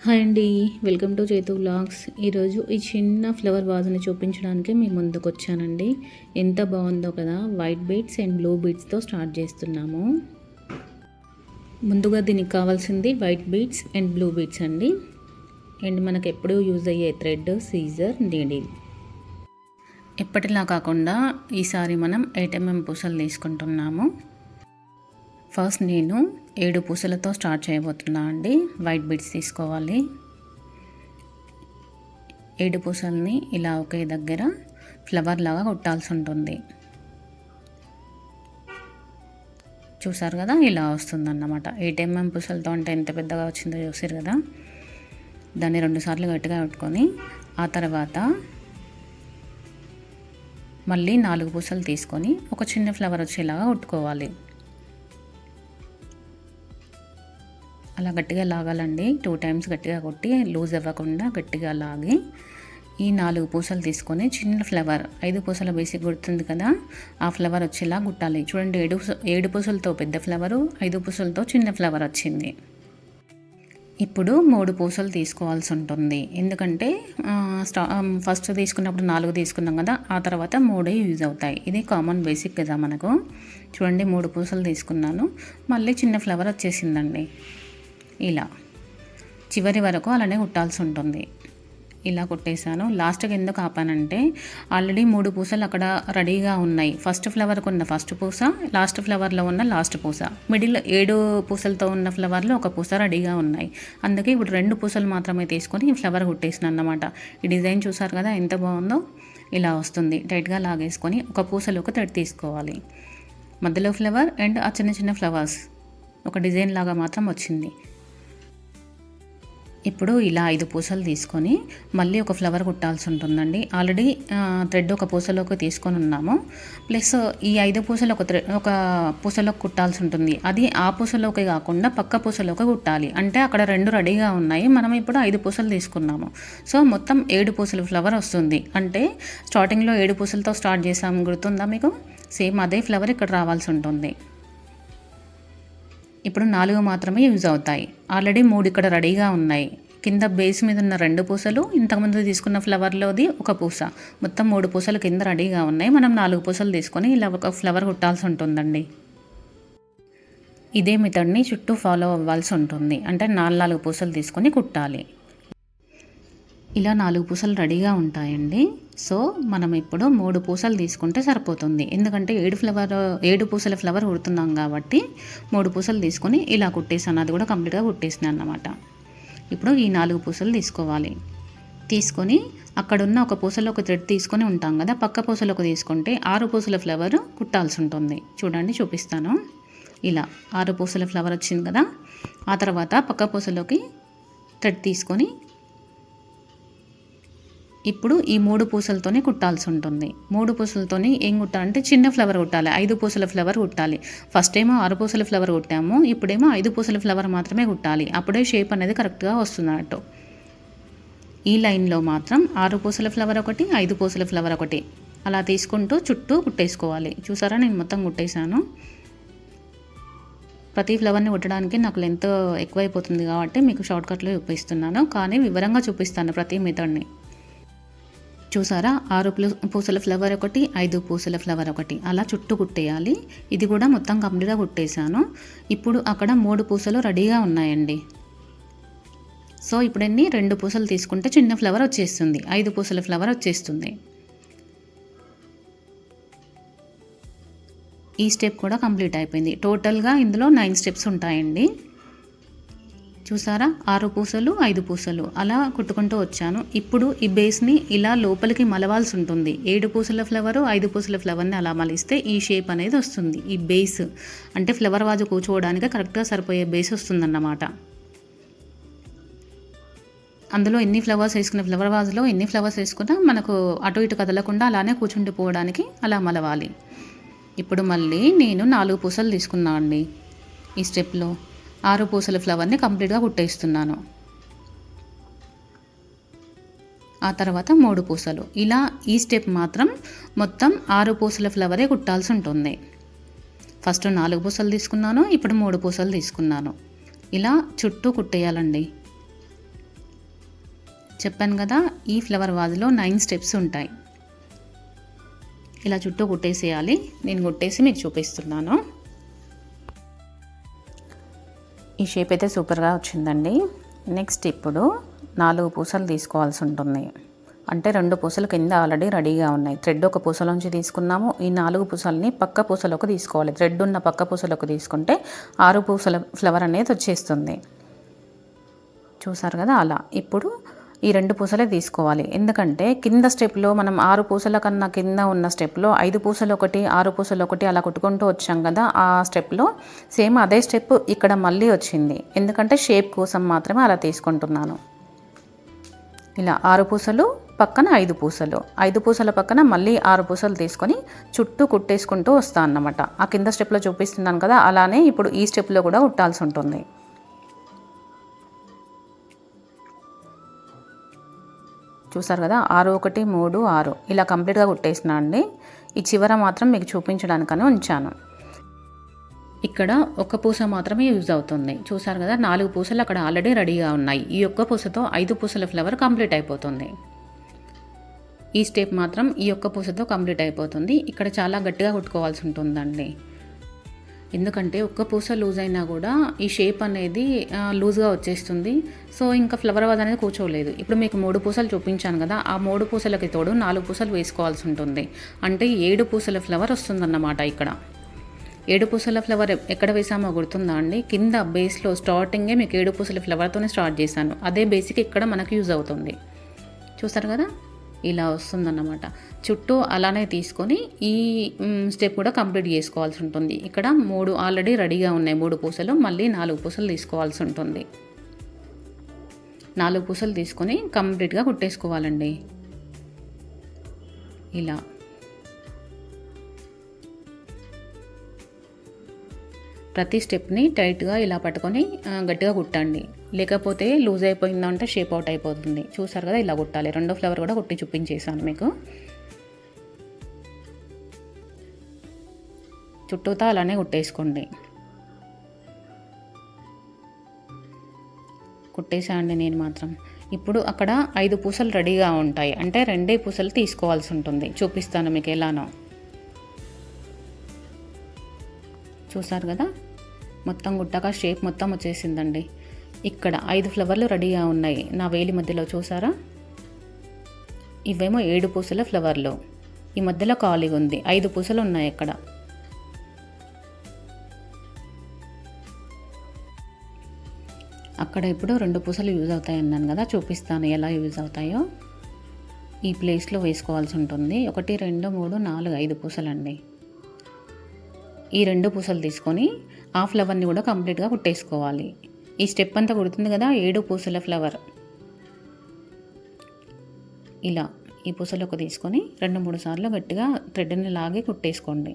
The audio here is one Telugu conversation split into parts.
హాయ్ అండి, వెల్కమ్ టు చేతు వ్లాగ్స్. ఈరోజు ఈ చిన్న ఫ్లవర్ వాజ్ని చూపించడానికి మీ ముందుకు వచ్చానండి. ఎంత బాగుందో కదా. వైట్ బీడ్స్ అండ్ బ్లూ బీడ్స్తో స్టార్ట్ చేస్తున్నాము. ముందుగా దీనికి కావాల్సింది white beads and blue beads అండి. అండ్ మనకు ఎప్పుడూ యూజ్ అయ్యే థ్రెడ్, సీజర్, నీడిల్. ఎప్పటిలా కాకుండా ఈసారి మనం 8 mm పూసలు తీసుకుంటున్నాము. ఫస్ట్ నేను 7 పూసలతో స్టార్ట్ చేయబోతున్నా అండి. వైట్ బీడ్స్ తీసుకోవాలి. 7 పూసల్ని ఇలా ఒకే దగ్గర ఫ్లవర్ లాగా కుట్టాల్సి ఉంటుంది. చూసారు కదా, ఇలా వస్తుందన్నమాట. 8 mm పూసలతో అంటే ఎంత పెద్దగా వచ్చిందో చూసారు కదా. దాన్ని 2 సార్లు గట్టిగా పెట్టుకొని ఆ తర్వాత మళ్ళీ 4 పూసలు తీసుకొని ఒక చిన్న ఫ్లవర్ వచ్చేలాగా కుట్టుకోవాలి. అలా గట్టిగా లాగాలండి. 2 times గట్టిగా కొట్టి లూజ్ అవ్వకుండా గట్టిగా లాగి ఈ 4 పూసలు తీసుకొని చిన్న ఫ్లవర్, 5 పూసల బేసిక్ గుర్తుంది కదా, ఆ ఫ్లవర్ వచ్చేలా కుట్టాలి. చూడండి, 7 పూసలతో పెద్ద ఫ్లవరు, 5 పూసలతో చిన్న ఫ్లవర్ వచ్చింది. ఇప్పుడు 3 పూసలు తీసుకోవాల్సి ఉంటుంది. ఎందుకంటే ఫస్ట్ తీసుకున్నప్పుడు 4 తీసుకున్నాం కదా, ఆ తర్వాత 3 యూజ్ అవుతాయి. ఇది కామన్ బేసిక్ కదా మనకు. చూడండి, 3 పూసలు తీసుకున్నాను. మళ్ళీ చిన్న ఫ్లవర్ వచ్చేసిందండి. ఇలా చివరి వరకు అలానే కుట్టాల్సి ఉంటుంది. ఇలా కుట్టేశాను. లాస్ట్కి ఎందుకు ఆపానంటే ఆల్రెడీ 3 పూసలు అక్కడ రెడీగా ఉన్నాయి. ఫస్ట్ ఫ్లవర్కు ఉన్న ఫస్ట్ పూస, లాస్ట్ ఫ్లవర్లో ఉన్న లాస్ట్ పూస, మిడిల్ 7 పూసలతో ఉన్న ఫ్లవర్లో ఒక పూస రెడీగా ఉన్నాయి. అందుకే ఇప్పుడు 2 పూసలు మాత్రమే తీసుకొని ఈ ఫ్లవర్ కుట్టేసిన అన్నమాట. ఈ డిజైన్ చూసారు కదా ఎంత బాగుందో. ఇలా వస్తుంది. టైట్గా లాగేసుకొని ఒక పూసలోకి థ్రెడ్ తీసుకోవాలి. మధ్యలో ఫ్లవర్ అండ్ ఆ చిన్న చిన్న ఫ్లవర్స్ ఒక డిజైన్ లాగా మాత్రం వచ్చింది. ఇప్పుడు ఇలా 5 పూసలు తీసుకొని మళ్ళీ ఒక ఫ్లవర్ కుట్టాల్సి ఉంటుందండి. ఆల్రెడీ థ్రెడ్ ఒక పూసలోకి తీసుకొని ఉన్నాము. ప్లస్ ఈ 5 పూసలు ఒక పూసలోకి కుట్టాల్సి ఉంటుంది. అది ఆ పూసలోకి కాకుండా పక్క పూసలోకి కుట్టాలి. అంటే అక్కడ 2 రెడీగా ఉన్నాయి. మనం ఇప్పుడు 5 పూసలు తీసుకున్నాము. సో మొత్తం 7 పూసలు ఫ్లవర్ వస్తుంది. అంటే స్టార్టింగ్లో 7 పూసలతో స్టార్ట్ చేసాము, గుర్తుందా మీకు? సేమ్ అదే ఫ్లవర్ ఇక్కడ రావాల్సి ఉంటుంది. ఇప్పుడు 4 మాత్రమే యూజ్ అవుతాయి. ఆల్రెడీ 3 ఇక్కడ రెడీగా ఉన్నాయి. కింద బేస్ మీద ఉన్న 2 పూసలు, ఇంతకుముందు తీసుకున్న ఫ్లవర్లోది ఒక పూస, మొత్తం 3 పూసలు కింద రెడీగా ఉన్నాయి. మనం 4 పూసలు తీసుకొని ఇలా ఒక ఫ్లవర్ కుట్టాల్సి ఉంటుందండి. ఇదే మెథడ్ని చుట్టూ ఫాలో అవ్వాల్సి ఉంటుంది. అంటే 4 పూసలు తీసుకొని కుట్టాలి. ఇలా 4 పూసలు రెడీగా ఉంటాయండి. సో మనం ఇప్పుడు 3 పూసలు తీసుకుంటే సరిపోతుంది. ఎందుకంటే 7 పూసల ఫ్లవర్ కుడుతున్నాం కాబట్టి 3 పూసలు తీసుకొని ఇలా కుట్టేసాను. అది కూడా కంప్లీట్గా కుట్టేసినాను అన్నమాట. ఇప్పుడు ఈ 4 పూసలు తీసుకోవాలి. తీసుకొని అక్కడున్న ఒక పూసలో ఒక థ్రెడ్ తీసుకొని ఉంటాం కదా, పక్క పూసలోకి తీసుకుంటే 6 పూసల ఫ్లవర్ కుట్టాల్సి ఉంటుంది. చూడండి, చూపిస్తాను. ఇలా 6 పూసల ఫ్లవర్ వచ్చింది కదా. ఆ తర్వాత పక్క పూసలోకి థ్రెడ్ తీసుకొని ఇప్పుడు ఈ 3 పూసలతోనే కుట్టాల్సి ఉంటుంది. 3 పూసలతోనే ఏం కుట్టాలంటే చిన్న ఫ్లవర్ కుట్టాలి. 5 పూసల ఫ్లవర్ కుట్టాలి. ఫస్ట్ ఏమో 6 పూసల ఫ్లవర్ కుట్టాము, ఇప్పుడేమో 5 పూసల ఫ్లవర్ మాత్రమే కుట్టాలి. అప్పుడే షేప్ అనేది కరెక్ట్గా వస్తున్నట్టు. ఈ లైన్లో మాత్రం 6 పూసల ఫ్లవర్ ఒకటి, 5 పూసల ఫ్లవర్ ఒకటి అలా తీసుకుంటూ చుట్టూ కుట్టేసుకోవాలి. చూసారా, నేను మొత్తం కుట్టేశాను. ప్రతి ఫ్లవర్ని కుట్టడానికి నాకు లెంత్ ఎక్కువైపోతుంది కాబట్టి మీకు షార్ట్కట్లో చూపిస్తున్నాను, కానీ వివరంగా చూపిస్తాను ప్రతి మెథడ్ని. చూసారా, 6 పూసల ఫ్లవర్ ఒకటి, 5 పూసల ఫ్లవర్ ఒకటి అలా చుట్టూ కుట్టేయాలి. ఇది కూడా మొత్తం కంప్లీట్గా కుట్టేశాను. ఇప్పుడు అక్కడ 3 పూసలు రెడీగా ఉన్నాయండి. సో ఇప్పుడు 2 పూసలు తీసుకుంటే చిన్న ఫ్లవర్ వచ్చేస్తుంది, 5 పూసల ఫ్లవర్ వచ్చేస్తుంది. ఈ స్టెప్ కూడా కంప్లీట్ అయిపోయింది. టోటల్గా ఇందులో 9 స్టెప్స్ ఉంటాయండి. చూసారా, 6 పూసలు, 5 పూసలు అలా కుట్టుకుంటూ వచ్చాను. ఇప్పుడు ఈ బేస్ని ఇలా లోపలికి మలవాల్సి ఉంటుంది. 7 పూసల ఫ్లవరు, 5 పూసల ఫ్లవర్ని అలా మలిస్తే ఈ షేప్ అనేది వస్తుంది. ఈ బేస్ అంటే ఫ్లవర్ వాజు కూర్చోవడానికి కరెక్ట్గా సరిపోయే బేస్ వస్తుందన్నమాట. అందులో ఎన్ని ఫ్లవర్స్ వేసుకున్న ఫ్లవర్ వాజ్లో ఎన్ని ఫ్లవర్స్ వేసుకున్నా మనకు అటు ఇటు కదలకుండా అలానే కూర్చుండిపోవడానికి అలా మలవాలి. ఇప్పుడు మళ్ళీ నేను 4 పూసలు తీసుకున్నాను అండి. ఈ స్టెప్లో 6 పూసల ఫ్లవర్ని కంప్లీట్గా కుట్టేస్తున్నాను. ఆ తర్వాత 3 పూసలు. ఇలా ఈ స్టెప్ మాత్రం మొత్తం 6 పూసల ఫ్లవరే కుట్టాల్సి ఉంటుంది. ఫస్ట్ 4 పూసలు తీసుకున్నాను, ఇప్పుడు 3 పూసలు తీసుకున్నాను. ఇలా చుట్టూ కుట్టేయాలండి. చెప్పాను కదా, ఈ ఫ్లవర్ వాజ్లో 9 స్టెప్స్ ఉంటాయి. ఇలా చుట్టూ కుట్టేసేయాలి. నేను కుట్టేసి మీకు చూపిస్తున్నాను. ఈ షేప్ అయితే సూపర్గా వచ్చిందండి. నెక్స్ట్ ఇప్పుడు 4 పూసలు తీసుకోవాల్సి ఉంటుంది. అంటే 2 పూసలు కింద ఆల్రెడీ రెడీగా ఉన్నాయి. థ్రెడ్ ఒక పూసలోంచి తీసుకున్నాము. ఈ 4 పూసల్ని పక్క పూసలోకి తీసుకోవాలి. థ్రెడ్ ఉన్న పక్క పూసలోకి తీసుకుంటే 6 పూసల ఫ్లవర్ అనేది వచ్చేస్తుంది. చూసారు కదా అలా. ఇప్పుడు ఈ 2 పూసలే తీసుకోవాలి. ఎందుకంటే కింద స్టెప్లో మనం 6 పూసల కన్నా కింద ఉన్న స్టెప్లో 5 పూసలు ఒకటి 6 పూసలు ఒకటి అలా కుట్టుకుంటూ వచ్చాం కదా, ఆ స్టెప్లో సేమ్ అదే స్టెప్ ఇక్కడ మళ్ళీ వచ్చింది. ఎందుకంటే షేప్ కోసం మాత్రమే అలా తీసుకుంటున్నాను. ఇలా 6 పూసలు పక్కన 5 పూసలు, 5 పూసల పక్కన మళ్ళీ 6 పూసలు తీసుకొని చుట్టూ కుట్టేసుకుంటూ వస్తాను అన్నమాట. ఆ కింద స్టెప్లో చూపిస్తున్నాను కదా, అలానే ఇప్పుడు ఈ స్టెప్లో కూడా కుట్టాల్సి ఉంటుంది. చూసారు కదా, 6 1 3 6 ఇలా కంప్లీట్గా కుట్టేసినా అండి. ఈ చివర మాత్రం మీకు చూపించడానికని ఉంచాను. ఇక్కడ ఒక పూస మాత్రమే యూజ్ అవుతుంది. చూసారు కదా, 4 పూసలు అక్కడ ఆల్రెడీ రెడీగా ఉన్నాయి. ఈ ఒక్క పూసతో 5 పూసల ఫ్లవర్ కంప్లీట్ అయిపోతుంది. ఈ స్టెప్ మాత్రం ఈ ఒక్క పూసతో కంప్లీట్ అయిపోతుంది. ఇక్కడ చాలా గట్టిగా కుట్టుకోవాల్సి ఉంటుందండి. ఎందుకంటే ఒక్క పూస లూజ్ అయినా కూడా ఈ షేప్ అనేది లూజ్గా వచ్చేస్తుంది. సో ఇంకా ఫ్లవర్ వాజ్ అనేది కూర్చోలేదు. ఇప్పుడు మీకు 3 పూసలు చూపించాను కదా, ఆ 3 పూసలకి తోడు 4 పూసలు వేసుకోవాల్సి ఉంటుంది. అంటే 7 పూసల ఫ్లవర్ వస్తుందన్నమాట. ఇక్కడ 7 పూసల ఫ్లవర్ ఎక్కడ వేసామో గుర్తుందా అండి? కింద బేస్లో స్టార్టింగే మీకు 7 పూసల ఫ్లవర్తోనే స్టార్ట్ చేశాను. అదే బేసిక్ ఇక్కడ మనకు యూజ్ అవుతుంది. చూసారు కదా, ఇలా వస్తుందన్నమాట. చుట్టూ అలానే తీసుకొని ఈ స్టెప్ కూడా కంప్లీట్ చేసుకోవాల్సి ఉంటుంది. ఇక్కడ 3 ఆల్రెడీ రెడీగా ఉన్నాయి. 3 పూసలు, మళ్ళీ 4 పూసలు తీసుకోవాల్సి ఉంటుంది. 4 పూసలు తీసుకొని కంప్లీట్గా కుట్టేసుకోవాలండి. ఇలా ప్రతి స్టెప్ని టైట్గా ఇలా పట్టుకొని గట్టిగా కుట్టండి. లేకపోతే లూజ్ అయిపోయిందంటే షేప్ అవుట్ అయిపోతుంది. చూసారు కదా, ఇలా కుట్టాలి. 2 ఫ్లవర్ కూడా కుట్టి చూపించేసాను మీకు. చుట్టూతా అలానే కుట్టేసుకోండి. కుట్టేసానండి నేను మాత్రం. ఇప్పుడు అక్కడ 5 పూసలు రెడీగా ఉంటాయి. అంటే 2 పూసలు తీసుకోవాల్సి ఉంటుంది. చూపిస్తాను మీకు ఎలానో. చూసారు కదా, మొత్తం గుట్టాక షేప్ మొత్తం వచ్చేసిందండి. ఇక్కడ 5 ఫ్లవర్లు రెడీగా ఉన్నాయి నా వేలి మధ్యలో. చూసారా, ఇవేమో 7 పూసల ఫ్లవర్లు. ఈ మధ్యలో ఖాళీగా ఉంది. 5 పూసలు ఉన్నాయి అక్కడ. అక్కడ ఇప్పుడు 2 పూసలు యూజ్ అవుతాయి అన్నాను కదా, చూపిస్తాను ఎలా యూజ్ అవుతాయో. ఈ ప్లేస్లో వేసుకోవాల్సి ఉంటుంది. 1 2 3 4 5 పూసలండి. ఈ 2 పూసలు తీసుకొని ఆ ఫ్లవర్ని కూడా కంప్లీట్గా కుట్టేసుకోవాలి. ఈ స్టెప్ అంతా కుడుతుంది కదా, 7 పూసల ఫ్లవర్. ఇలా ఈ పూసలోకి తీసుకొని 2-3 సార్లు గట్టిగా థ్రెడ్ని లాగి కుట్టేసుకోండి.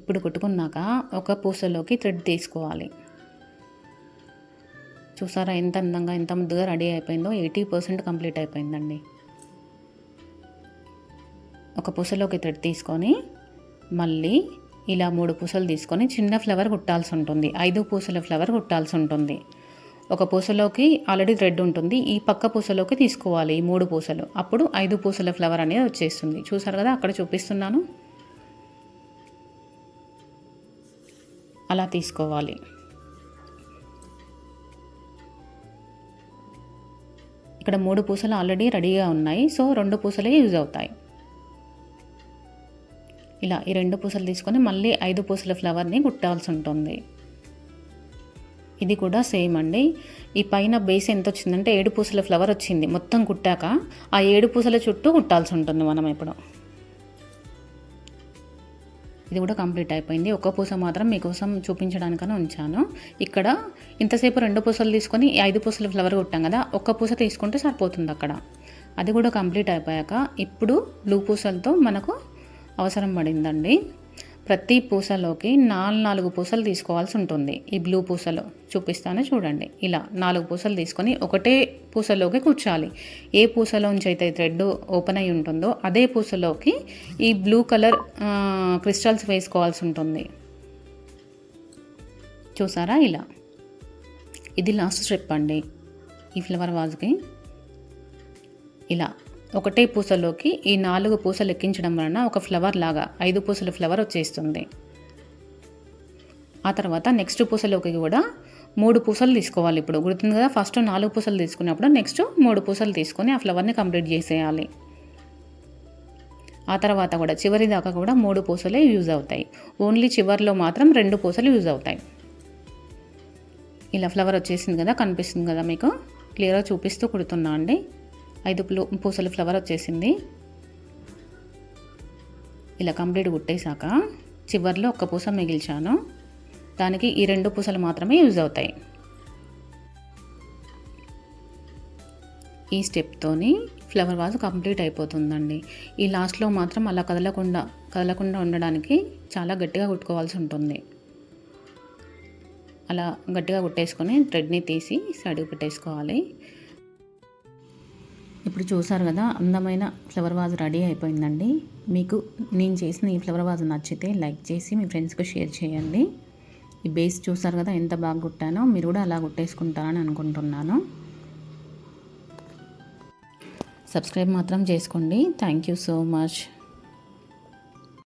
ఇప్పుడు కుట్టుకున్నాక ఒక పూసలోకి థ్రెడ్ తీసుకోవాలి. చూసారా ఎంత అందంగా ఎంత ముద్దుగా రెడీ అయిపోయిందో. 80% కంప్లీట్ అయిపోయిందండి. ఒక పూసలోకి థ్రెడ్ తీసుకొని మళ్ళీ ఇలా 3 పూసలు తీసుకొని చిన్న ఫ్లవర్ కుట్టాల్సి ఉంటుంది. 5 పూసల ఫ్లవర్ కుట్టాల్సి ఉంటుంది. ఒక పూసలోకి ఆల్రెడీ థ్రెడ్ ఉంటుంది. ఈ పక్క పూసలోకి తీసుకోవాలి ఈ 3 పూసలు. అప్పుడు 5 పూసల ఫ్లవర్ అనేది వచ్చేస్తుంది. చూసారు కదా, అక్కడ చూపిస్తున్నాను. అలా తీసుకోవాలి. ఇక్కడ 3 పూసలు ఆల్రెడీ రెడీగా ఉన్నాయి. సో 2 పూసలే యూజ్ అవుతాయి. ఇలా ఈ 2 పూసలు తీసుకొని మళ్ళీ 5 పూసల ఫ్లవర్ని కుట్టాల్సి ఉంటుంది. ఇది కూడా సేమ్ అండి. ఈ పైన బేస్ ఎంత వచ్చిందంటే 7 పూసల ఫ్లవర్ వచ్చింది. మొత్తం కుట్టాక ఆ 7 పూసల చుట్టూ కుట్టాల్సి ఉంటుంది మనం ఇప్పుడు. ఇది కూడా కంప్లీట్ అయిపోయింది. ఒక పూస మాత్రం మీకోసం చూపించడానికని ఉంచాను. ఇక్కడ ఇంతసేపు 2 పూసలు తీసుకొని 5 పూసల ఫ్లవర్ కుట్టాం కదా, ఒక్క పూస తీసుకుంటే సరిపోతుంది అక్కడ. అది కూడా కంప్లీట్ అయిపోయాక ఇప్పుడు బ్లూ పూసలతో మనకు అవసరం పడిందండి. ప్రతి పూసలోకి 4 పూసలు తీసుకోవాల్సి ఉంటుంది. ఈ బ్లూ పూసలో చూపిస్తాను చూడండి. ఇలా 4 పూసలు తీసుకొని ఒకటే పూసలోకి కూర్చోాలి. ఏ పూసలోంచి అయితే థ్రెడ్ ఓపెన్ అయి ఉంటుందో అదే పూసలోకి ఈ బ్లూ కలర్ క్రిస్టల్స్ వేసుకోవాల్సి ఉంటుంది. చూసారా, ఇలా ఇది లాస్ట్ స్టెప్ అండి. ఈ ఫ్లవర్ వాజ్కి ఇలా ఒకటే పూసలోకి ఈ 4 పూసలు ఎక్కించడం వలన ఒక ఫ్లవర్ లాగా 5 పూసల ఫ్లవర్ వచ్చేస్తుంది. ఆ తర్వాత నెక్స్ట్ పూసలోకి కూడా 3 పూసలు తీసుకోవాలి. ఇప్పుడు గుర్తుంది కదా, ఫస్ట్ 4 పూసలు తీసుకున్నప్పుడు నెక్స్ట్ 3 పూసలు తీసుకొని ఆ ఫ్లవర్ని కంప్లీట్ చేసేయాలి. ఆ తర్వాత కూడా చివరి దాకా కూడా 3 పూసలే యూజ్ అవుతాయి. ఓన్లీ చివరిలో మాత్రం 2 పూసలు యూజ్ అవుతాయి. ఇలా ఫ్లవర్ వచ్చేసింది కదా, కనిపిస్తుంది కదా మీకు, క్లియర్గా చూపిస్తూ కుడుతున్నా అండి. 5 పూసల ఫ్లవర్ వచ్చేసింది. ఇలా కంప్లీట్ కుట్టేశాక చివరిలో 1 పూస మిగిల్చాను. దానికి ఈ 2 పూసలు మాత్రమే యూజ్ అవుతాయి. ఈ స్టెప్తోని ఫ్లవర్ వాజ్ కంప్లీట్ అయిపోతుందండి. ఈ లాస్ట్లో మాత్రం అలా కదలకుండా ఉండడానికి చాలా గట్టిగా కుట్టుకోవాల్సి ఉంటుంది. అలా గట్టిగా కుట్టేసుకొని థ్రెడ్ని తీసి సైడ్కి పెట్టేసుకోవాలి. ఇప్పుడు చూసారు కదా, అందమైన ఫ్లవర్ వాజ్ రెడీ అయిపోయిందండి. మీకు నేను చేసిన ఈ ఫ్లవర్ వాజ్ నచ్చితే లైక్ చేసి మీ ఫ్రెండ్స్కి షేర్ చేయండి. ఈ బేస్ చూసారు కదా ఎంత బాగా కుట్టానో, మీరు కూడా అలా కుట్టేసుకుంటారని అనుకుంటున్నాను. సబ్స్క్రైబ్ మాత్రం చేసుకోండి. Thank you so much.